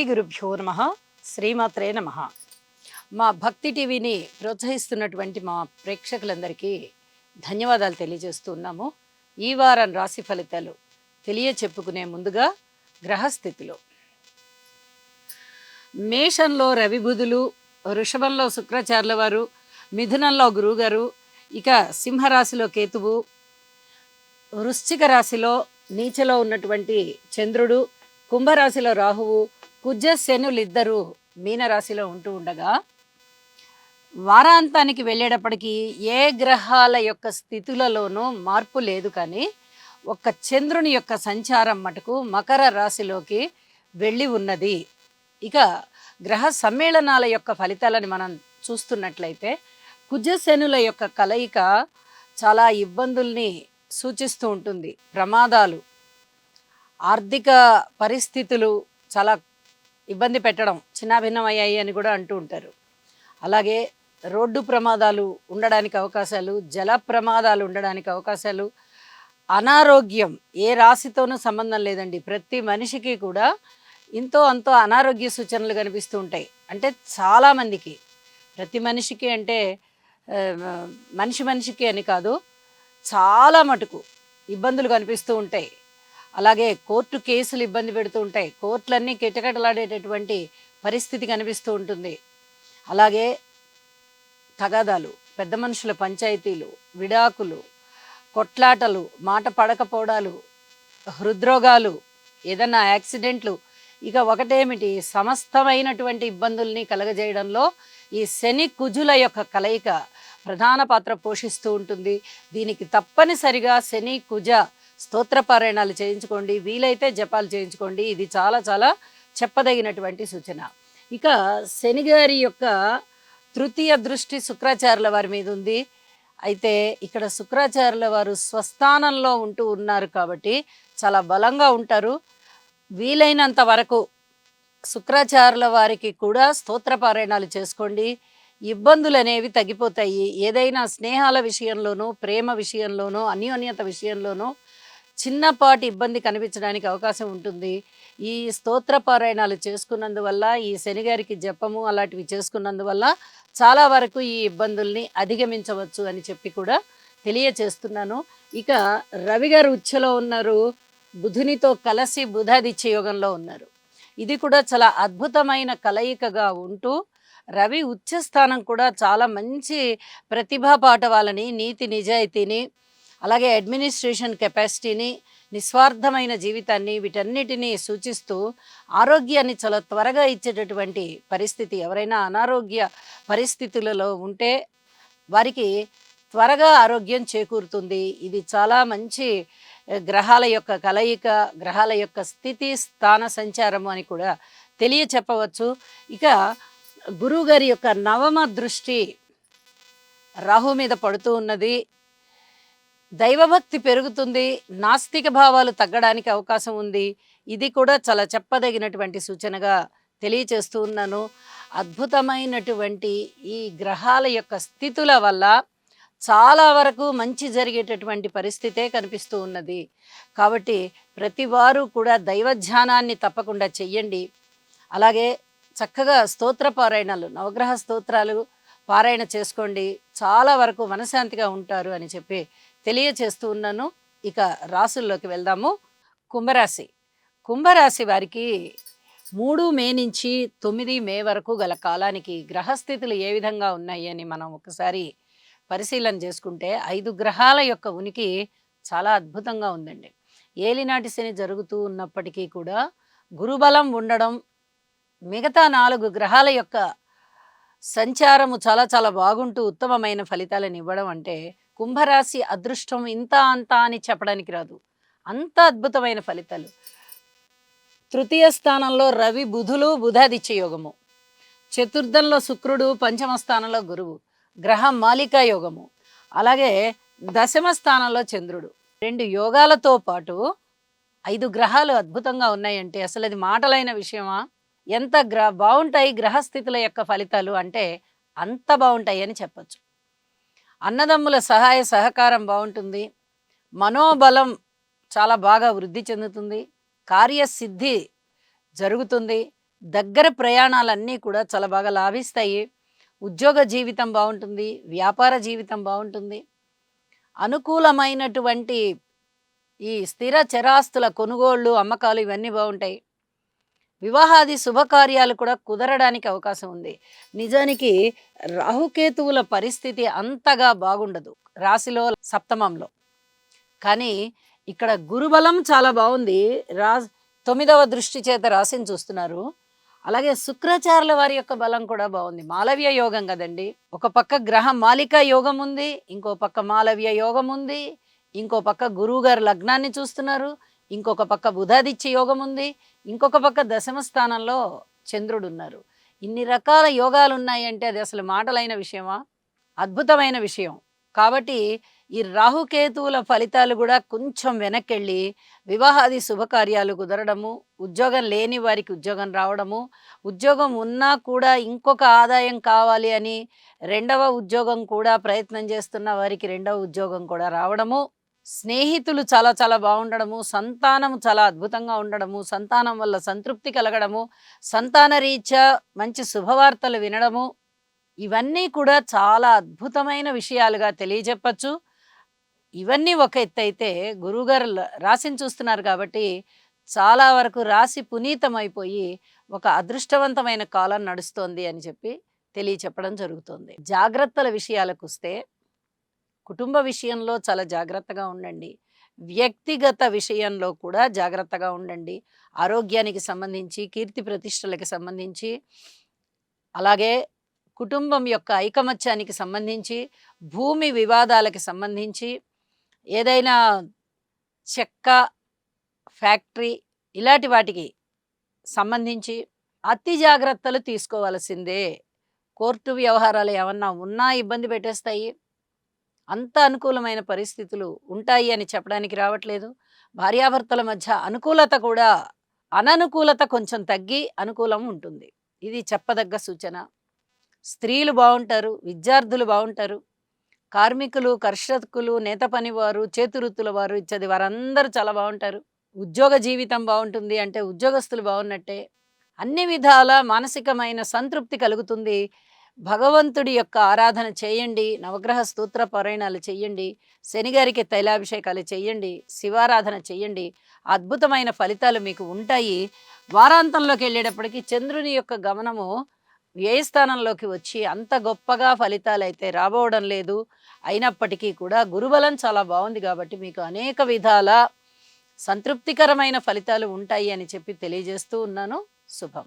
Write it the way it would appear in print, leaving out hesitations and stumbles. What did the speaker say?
గురుభ్యో నమః. శ్రీమాత్రే నమః. మా భక్తి టీవీని ప్రోత్సహిస్తున్నటువంటి మా ప్రేక్షకులందరికీ ధన్యవాదాలు తెలియజేస్తున్నాము. ఈ వారం రాశి ఫలితాలు చెప్పుకునే ముందుగా గ్రహస్థితిలో మేషంలో రవి బుధులు, వృషభంలో శుక్రాచార్యుల వారు, మిథునంలో గురువుగారు, ఇక సింహరాశిలో కేతువు, వృశ్చిక రాశిలో నీచలో ఉన్నటువంటి చంద్రుడు, కుంభరాశిలో రాహువు, కుజ శనులిద్దరూ మీనరాశిలో ఉంటూ ఉండగా వారాంతానికి వెళ్ళేటప్పటికీ ఏ గ్రహాల యొక్క స్థితులలోనూ మార్పు లేదు. కానీ ఒక్క చంద్రుని యొక్క సంచారం మటుకు మకర రాశిలోకి వెళ్ళి ఉన్నది. ఇక గ్రహ సమ్మేళనాల యొక్క ఫలితాలను మనం చూస్తున్నట్లయితే కుజశనుల యొక్క కలయిక చాలా ఇబ్బందుల్ని సూచిస్తూ ఉంటుంది. ప్రమాదాలు, ఆర్థిక పరిస్థితులు చాలా ఇబ్బంది పెట్టడం, చిన్నాభిన్నమయ్యాయి అని కూడా అంటూ ఉంటారు. అలాగే రోడ్డు ప్రమాదాలు ఉండడానికి అవకాశాలు, జల ప్రమాదాలు ఉండడానికి అవకాశాలు, అనారోగ్యం ఏ రాశితోనూ సంబంధం లేదండి. ప్రతి మనిషికి కూడా ఇంతో అంతో అనారోగ్య సూచనలు కనిపిస్తూ ఉంటాయి. అంటే చాలామందికి, ప్రతి మనిషికి అంటే మనిషికి అని కాదు, చాలా మటుకు ఇబ్బందులు కనిపిస్తూ ఉంటాయి. అలాగే కోర్టు కేసులు ఇబ్బంది పెడుతూ ఉంటాయి. కోర్టులన్నీ కిటకిటలాడేటటువంటి పరిస్థితి కనిపిస్తూ ఉంటుంది. అలాగే తగాదాలు, పెద్ద మనుషుల పంచాయతీలు, విడాకులు, కొట్లాటలు, మాట పడకపోవడాలు, హృద్రోగాలు, ఏదన్నా యాక్సిడెంట్లు, ఇక ఒకటేమిటి సమస్తమైనటువంటి ఇబ్బందుల్ని కలగజేయడంలో ఈ శని కుజుల యొక్క కలయిక ప్రధాన పాత్ర పోషిస్తూ ఉంటుంది. దీనికి తప్పనిసరిగా శని కుజ స్తోత్రపారాయణాలు చేయించుకోండి, వీలైతే జపాలు చేయించుకోండి. ఇది చాలా చాలా చెప్పదగినటువంటి సూచన. ఇక శనిగారి యొక్క తృతీయ దృష్టి శుక్రాచార్యుల వారి మీద ఉంది. అయితే ఇక్కడ శుక్రాచార్యుల వారు స్వస్థానంలో ఉంటూ ఉన్నారు కాబట్టి చాలా బలంగా ఉంటారు. వీలైనంత వరకు శుక్రాచార్యుల వారికి కూడా స్తోత్రపారాయణాలు చేసుకోండి. ఇబ్బందులు అనేవి తగ్గిపోతాయి. ఏదైనా స్నేహాల విషయంలోనూ, ప్రేమ విషయంలోనూ, అన్యోన్యత విషయంలోనూ చిన్నపాటి ఇబ్బంది కనిపించడానికి అవకాశం ఉంటుంది. ఈ స్తోత్రపారాయణాలు చేసుకున్నందువల్ల, ఈ శనిగారికి జపము అలాంటివి చేసుకున్నందువల్ల చాలా వరకు ఈ ఇబ్బందుల్ని అధిగమించవచ్చు అని చెప్పి కూడా తెలియచేస్తున్నాను. ఇక రవి గారు ఉచ్చలో ఉన్నారు, బుధునితో కలిసి బుధాదిత్య యోగంలో ఉన్నారు. ఇది కూడా చాలా అద్భుతమైన కలయికగా ఉంటూ రవి ఉచ్చస్థానం కూడా చాలా మంచి ప్రతిభా పాఠవాలని, నీతి నిజాయితీని, అలాగే అడ్మినిస్ట్రేషన్ కెపాసిటీని, నిస్వార్థమైన జీవితాన్ని, వీటన్నిటినీ సూచిస్తూ ఆరోగ్యాన్ని చాలా త్వరగా ఇచ్చేటటువంటి పరిస్థితి. ఎవరైనా అనారోగ్య పరిస్థితులలో ఉంటే వారికి త్వరగా ఆరోగ్యం చేకూరుతుంది. ఇది చాలా మంచి గ్రహాల యొక్క కలయిక, గ్రహాల యొక్క స్థితి స్థాన సంచారము అని కూడా చెప్పవచ్చు. ఇక గురువుగారి యొక్క నవమ దృష్టి రాహు మీద పడుతూ ఉన్నది. దైవభక్తి పెరుగుతుంది, నాస్తిక భావాలు తగ్గడానికి అవకాశం ఉంది. ఇది కూడా చాలా చెప్పదగినటువంటి సూచనగా తెలియచేస్తూ ఉన్నాను. అద్భుతమైనటువంటి ఈ గ్రహాల యొక్క స్థితుల వల్ల చాలా వరకు మంచి జరిగేటటువంటి పరిస్థితే కనిపిస్తూ ఉన్నది. కాబట్టి ప్రతి వారు కూడా దైవధ్యానాన్ని తప్పకుండా చెయ్యండి. అలాగే చక్కగా స్తోత్ర పారాయణాలు, నవగ్రహ స్తోత్రాలు పారాయణ చేసుకోండి. చాలా వరకు మనశాంతిగా ఉంటారు అని చెప్పి తెలియచేస్తూ ఉన్నాను. ఇక రాసుల్లోకి వెళ్దాము. కుంభరాశి. కుంభరాశి వారికి 3 మే నుంచి 9 మే వరకు గల కాలానికి గ్రహస్థితులు ఏ విధంగా ఉన్నాయి అని మనం ఒకసారి పరిశీలన చేసుకుంటే 5 గ్రహాల యొక్క ఉనికి చాలా అద్భుతంగా ఉందండి. ఏలినాటి శని జరుగుతూ ఉన్నప్పటికీ కూడా గురుబలం ఉండడం, మిగతా 4 గ్రహాల యొక్క సంచారము చాలా చాలా బాగుంటూ ఉత్తమమైన ఫలితాలను ఇవ్వడం అంటే కుంభరాశి అదృష్టం ఇంత అంత అని చెప్పడానికి రాదు. అంత అద్భుతమైన ఫలితాలు. తృతీయ స్థానంలో రవి బుధులు, బుధాదిత్య యోగము. చతుర్థంలో శుక్రుడు, పంచమ స్థానంలో గురువు, గ్రహ మాలికా యోగము. అలాగే దశమ స్థానంలో చంద్రుడు. 2 యోగాలతో పాటు 5 గ్రహాలు అద్భుతంగా ఉన్నాయంటే అసలు అది మాటలైన విషయమా? ఎంత బాగుంటాయి గ్రహస్థితుల యొక్క ఫలితాలు అంటే అంత బాగుంటాయి అని చెప్పచ్చు. అన్నదమ్ముల సహాయ సహకారం బాగుంటుంది. మనోబలం చాలా బాగా వృద్ధి చెందుతుంది. కార్యసిద్ధి జరుగుతుంది. దగ్గర ప్రయాణాలన్నీ కూడా చాలా బాగా లాభిస్తాయి. ఉద్యోగ జీవితం బావుంటుంది. వ్యాపార జీవితం బావుంటుంది. అనుకూలమైనటువంటి ఈ స్థిర చరాస్తుల కొనుగోళ్ళు, అమ్మకాలు ఇవన్నీ బావుంటాయి. వివాహాది శుభకార్యాలు కూడా కుదరడానికి అవకాశం ఉంది. నిజానికి రాహుకేతువుల పరిస్థితి అంతగా బాగుండదు రాశిలో, సప్తమంలో. కానీ ఇక్కడ గురుబలం చాలా బావుంది. రా 9వ దృష్టి చేత రాశిని చూస్తున్నారు. అలాగే శుక్రాచార్యుల వారి యొక్క బలం కూడా బావుంది. మాలవ్య యోగం గదండీ! ఒక పక్క గ్రహం మాలికా యోగం ఉంది. ఇంకో పక్క మాలవ్య యోగం ఉంది. ఇంకో పక్క గురువుగారు లగ్నాన్ని చూస్తున్నారు. ఇంకొక పక్క బుధాదిత్య యోగం ఉంది. ఇంకొక పక్క దశమ స్థానంలో చంద్రుడున్నారు. ఇన్ని రకాల యోగాలున్నాయంటే అది అసలు మాటలైన విషయమా? అద్భుతమైన విషయం. కాబట్టి ఈ రాహుకేతువుల ఫలితాలు గూడా కొంచెం వెనక్కెళ్ళి వివాహాది శుభకార్యాలు కుదరడము, ఉద్యోగం లేని వారికి ఉద్యోగం రావడము, ఉద్యోగం ఉన్నా కూడా ఇంకొక ఆదాయం కావాలి అని రెండవ ఉద్యోగం కూడా ప్రయత్నం చేస్తున్న వారికి రెండవ ఉద్యోగం కూడా రావడము, స్నేహితులు చాలా చాలా బాగుండడము, సంతానం చాలా అద్భుతంగా ఉండడము, సంతానం వల్ల సంతృప్తి కలగడము, సంతాన రీత్యా మంచి శుభవార్తలు వినడము, ఇవన్నీ కూడా చాలా అద్భుతమైన విషయాలుగా తెలియజెప్పచ్చు. ఇవన్నీ ఒక ఎత్తైతే గురువుగారు రాశిని చూస్తున్నారు కాబట్టి చాలా వరకు రాశి పునీతమైపోయి ఒక అదృష్టవంతమైన కాలం నడుస్తోంది అని చెప్పి తెలియచెప్పడం జరుగుతుంది. జాగ్రత్తల విషయాలకొస్తే కుటుంబ విషయంలో చాలా జాగ్రత్తగా ఉండండి. వ్యక్తిగత విషయంలో కూడా జాగ్రత్తగా ఉండండి. ఆరోగ్యానికి సంబంధించి, కీర్తి ప్రతిష్టలకి సంబంధించి, అలాగే కుటుంబం యొక్క ఐకమత్యానికి సంబంధించి, భూమి వివాదాలకి సంబంధించి, ఏదైనా చెక్క ఫ్యాక్టరీ ఇలాంటి వాటికి సంబంధించి అతి జాగ్రత్తలు తీసుకోవాల్సిందే. కోర్టు వ్యవహారాలు ఏమన్నా ఉన్నా ఇబ్బంది పెట్టేస్తాయి. అంత అనుకూలమైన పరిస్థితులు ఉంటాయి అని చెప్పడానికి రావట్లేదు. భార్యాభర్తల మధ్య అనుకూలత కూడా అననుకూలత కొంచెం తగ్గి అనుకూలం ఉంటుంది. ఇది చెప్పదగ్గ సూచన. స్త్రీలు బావుంటారు, విద్యార్థులు బావుంటారు, కార్మికులు, కర్షకులు, నేత పనివారు, చేతివృత్తుల వారు ఇత్యాది వారందరూ చాలా బావుంటారు. ఉద్యోగ జీవితం బావుంటుంది అంటే ఉద్యోగస్తులు బావున్నట్టే. అన్ని విధాల మానసికమైన సంతృప్తి కలుగుతుంది. భగవంతుడి యొక్క ఆరాధన చేయండి. నవగ్రహ స్తోత్ర పారాయణాలు చెయ్యండి. శనిగారికి తైలాభిషేకాలు చెయ్యండి. శివారాధన చెయ్యండి. అద్భుతమైన ఫలితాలు మీకు ఉంటాయి. వారాంతంలోకి వెళ్ళేటప్పటికి చంద్రుని యొక్క గమనము వ్యయస్థానంలోకి వచ్చి అంత గొప్పగా ఫలితాలైతే రాబోవడం లేదు. అయినప్పటికీ కూడా గురుబలం చాలా బాగుంది కాబట్టి మీకు అనేక విధాల సంతృప్తికరమైన ఫలితాలు ఉంటాయి అని చెప్పి తెలియజేస్తూ ఉన్నాను. శుభం.